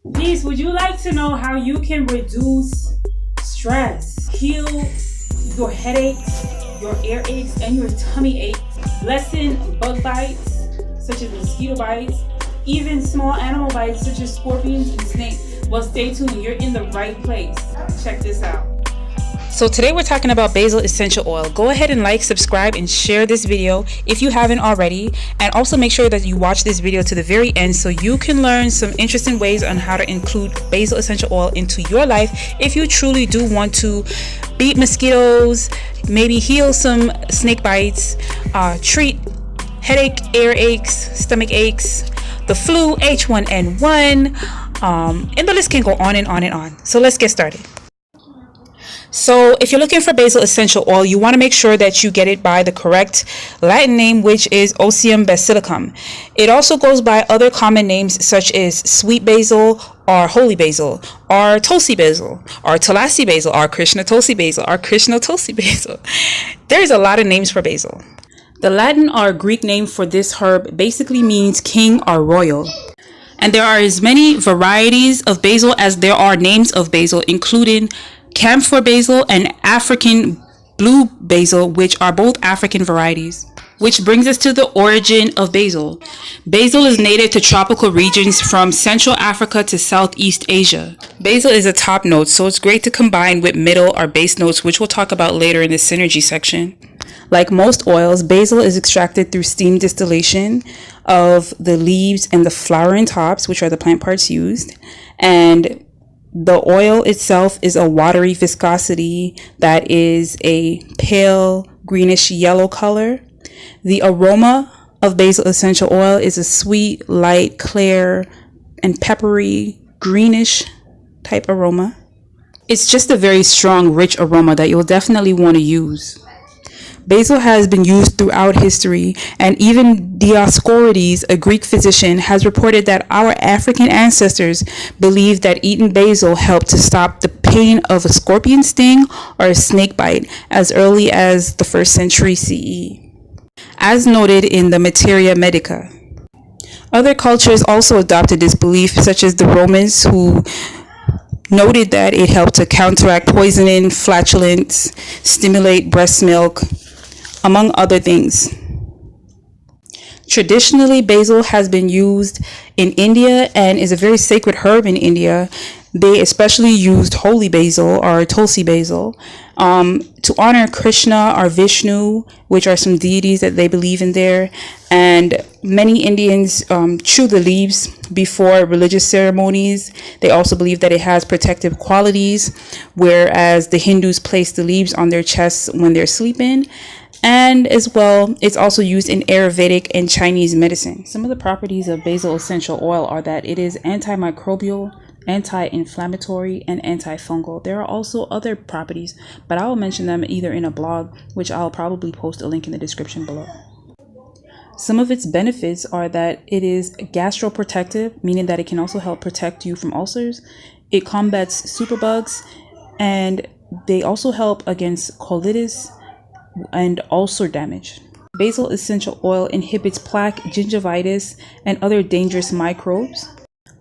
Please, would you like to know how you can reduce stress, heal your headaches, your earaches, and your tummy aches, lessen bug bites such as mosquito bites, even small animal bites such as scorpions and snakes? Well, stay tuned. You're in the right place. Check this out. So today we're talking about basil essential oil. Go ahead and like, subscribe, and share this video if you haven't already. And also make sure that you watch this video to the very end so you can learn some interesting ways on how to include basil essential oil into your life if you truly do want to beat mosquitoes, maybe heal some snake bites, treat headache, ear aches, stomach aches, the flu, H1N1, and the list can go on and on and on. So let's get started. So if you're looking for basil essential oil, you want to make sure that you get it by the correct Latin name, which is Oseum basilicum. It also goes by other common names such as sweet basil, or holy basil, or tulsi basil, or tulasi basil, or Krishna tulsi basil, or Krishna tulsi basil. There's a lot of names for basil. The Latin or Greek name for this herb basically means king or royal. And there are as many varieties of basil as there are names of basil, including camphor basil and African blue basil, which are both African varieties. Which brings us to the origin of basil. Basil is native to tropical regions from Central Africa to Southeast Asia. Basil is a top note, so it's great to combine with middle or base notes, which we'll talk about later in the synergy section. Like most oils, basil is extracted through steam distillation of the leaves and the flowering tops, which are the plant parts used. And the oil itself is a watery viscosity that is a pale greenish yellow color. The aroma of basil essential oil is a sweet, light, clear, and peppery, greenish type aroma. It's just a very strong, rich aroma that you'll definitely want to use. Basil has been used throughout history, and even Dioscorides, a Greek physician, has reported that our African ancestors believed that eating basil helped to stop the pain of a scorpion sting or a snake bite as early as the 1st century CE, as noted in the Materia Medica. Other cultures also adopted this belief, such as the Romans, who noted that it helped to counteract poisoning, flatulence, stimulate breast milk, among other things. Traditionally, basil has been used in India and is a very sacred herb in India. They especially used holy basil or tulsi basil to honor Krishna or Vishnu, which are some deities that they believe in there. And many Indians chew the leaves before religious ceremonies. They also believe that it has protective qualities, whereas the Hindus place the leaves on their chests when they're sleeping. And as well, it's also used in Ayurvedic and Chinese medicine. Some of the properties of basil essential oil are that it is antimicrobial, anti-inflammatory, and antifungal. There are also other properties, but I will mention them either in a blog, which I'll probably post a link in the description below. Some of its benefits are that it is gastroprotective, meaning that it can also help protect you from ulcers. It combats superbugs, and they also help against colitis and ulcer damage. Basil essential oil inhibits plaque, gingivitis, and other dangerous microbes.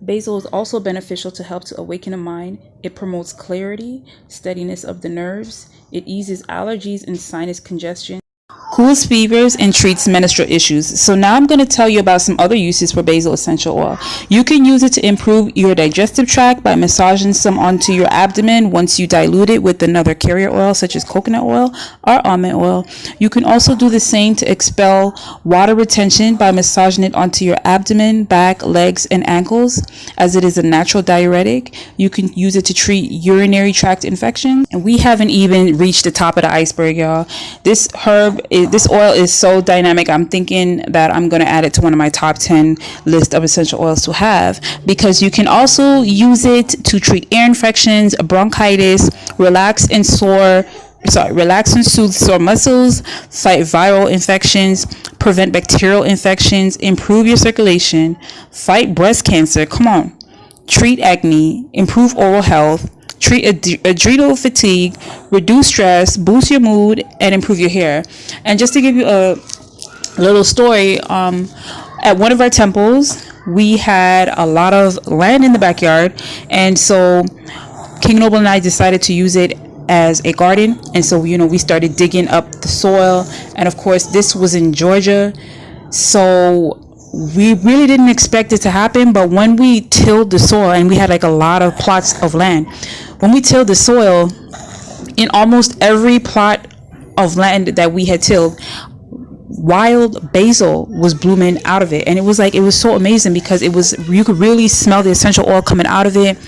Basil is also beneficial to help to awaken the mind. It promotes clarity, steadiness of the nerves. It eases allergies and sinus congestion, cools fevers, and treats menstrual issues. So now I'm going to tell you about some other uses for basil essential oil. You can use it to improve your digestive tract by massaging some onto your abdomen once you dilute it with another carrier oil such as coconut oil or almond oil. You can also do the same to expel water retention by massaging it onto your abdomen, back, legs, and ankles, as it is a natural diuretic. You can use it to treat urinary tract infections. And we haven't even reached the top of the iceberg, y'all. This oil is so dynamic. I'm thinking that I'm going to add it to one of my top 10 list of essential oils to have, because you can also use it to treat ear infections, bronchitis, relax and soothe sore muscles, fight viral infections, prevent bacterial infections, improve your circulation, fight breast cancer, come on, treat acne, improve oral health, treat adrenal fatigue, reduce stress, boost your mood, and improve your hair. And just to give you a little story, at one of our temples, we had a lot of land in the backyard, and so King Noble and I decided to use it as a garden. And so, you know, we started digging up the soil, and of course this was in Georgia, so we really didn't expect it to happen. But when we tilled the soil, and we had like a lot of plots of land, when we tilled the soil, in almost every plot of land that we had tilled, wild basil was blooming out of it. And it was so amazing, because you could really smell the essential oil coming out of it,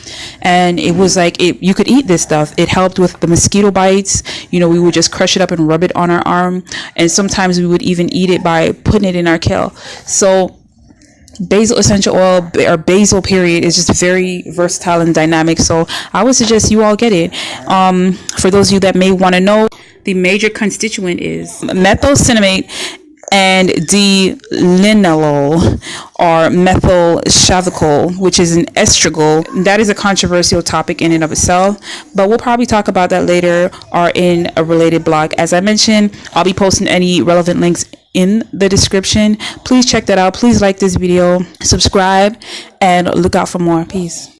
and it was like you could eat this stuff. It helped with the mosquito bites. You know, we would just crush it up and rub it on our arm, and sometimes we would even eat it by putting it in our kale. So basil essential oil, or basil period, is just very versatile and dynamic. So I would suggest you all get it. For those of you that may want to know, the major constituent is methylcinnamate and D-linalool, or methyl shavicol, which is an estragol. That is a controversial topic in and of itself, but we'll probably talk about that later or in a related blog. As I mentioned, I'll be posting any relevant links in the description. Please check that out. Please like this video, subscribe, and look out for more. Peace.